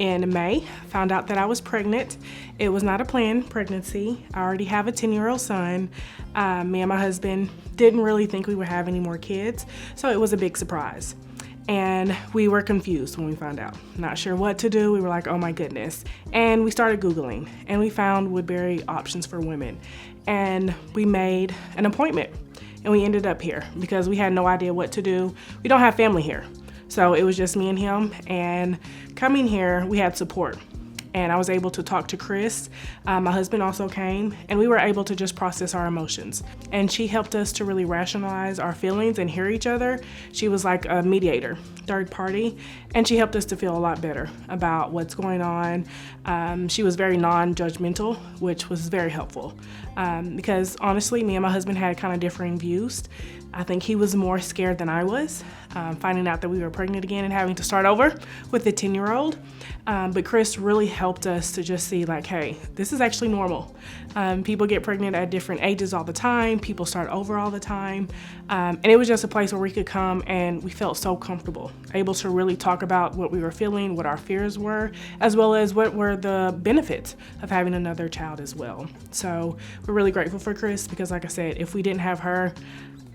in May, found out that I was pregnant. It was not a planned pregnancy. I already have a 10-year-old son. Me and my husband didn't really think we would have any more kids, so it was a big surprise. And we were confused when we found out. Not sure what to do. We were like, oh my goodness. And we started Googling, and we found Woodbury Options for Women. And we made an appointment, and we ended up here because we had no idea what to do. We don't have family here. So it was just me and him, and coming here, we had support. And I was able to talk to Chris. My husband also came, and we were able to just process our emotions. And she helped us to really rationalize our feelings and hear each other. She was like a mediator, third party, and she helped us to feel a lot better about what's going on. She was very non-judgmental, which was very helpful. Because honestly, me and my husband had kind of differing views. I think he was more scared than I was, finding out that we were pregnant again and having to start over with the 10-year-old. But Chris really helped us to just see like, hey, this is actually normal. People get pregnant at different ages all the time. People start over all the time. And it was just a place where we could come and we felt so comfortable, able to really talk about what we were feeling, what our fears were, as well as what were the benefits of having another child as well. So we're really grateful for Chris because like I said, if we didn't have her,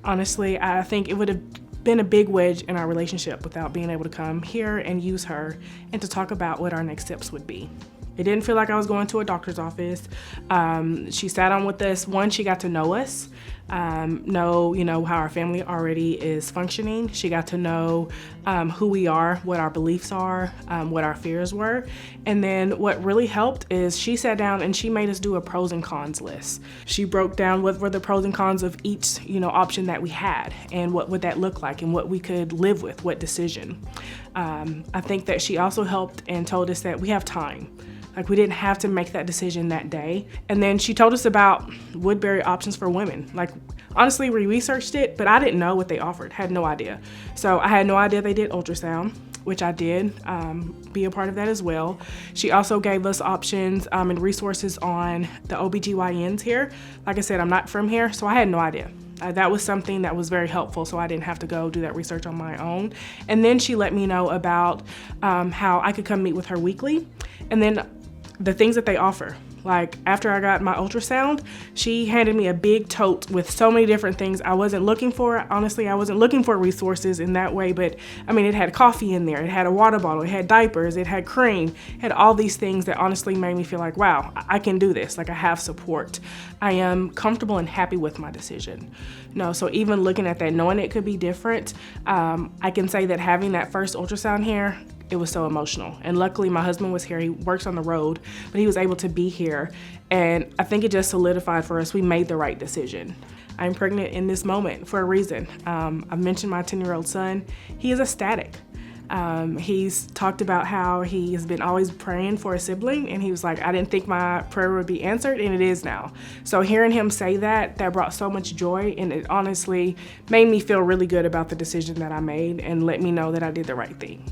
honestly, I think it would have been a big wedge in our relationship without being able to come here and use her and to talk about what our next steps would be. It didn't feel like I was going to a doctor's office. She sat on with us. One, she got to know us, know how our family already is functioning. She got to know who we are, what our beliefs are, what our fears were. And then what really helped is she sat down and she made us do a pros and cons list. She broke down what were the pros and cons of each, option that we had and what would that look like and what we could live with, what decision. I think that she also helped and told us that we have time. Like we didn't have to make that decision that day. And then she told us about Woodbury Options for Women. Like honestly, we researched it, but I didn't know what they offered, had no idea. So I had no idea they did ultrasound, which I did be a part of that as well. She also gave us options and resources on the OBGYNs here. Like I said, I'm not from here, so I had no idea. That was something that was very helpful, so I didn't have to go do that research on my own. And then she let me know about how I could come meet with her weekly. And then the things that they offer. Like after I got my ultrasound, she handed me a big tote with so many different things I wasn't looking for. Honestly, I wasn't looking for resources in that way, but it had coffee in there, it had a water bottle, it had diapers, it had cream, it had all these things that honestly made me feel like, wow, I can do this. Like I have support. I am comfortable and happy with my decision. So even looking at that, knowing it could be different, I can say that having that first ultrasound here, it was so emotional. And luckily my husband was here. He works on the road, but he was able to be here. And I think it just solidified for us. We made the right decision. I'm pregnant in this moment for a reason. I've mentioned my 10-year-old son. He is ecstatic. He's talked about how he has been always praying for a sibling, and he was like, I didn't think my prayer would be answered, and it is now. So hearing him say that brought so much joy, and it honestly made me feel really good about the decision that I made and let me know that I did the right thing.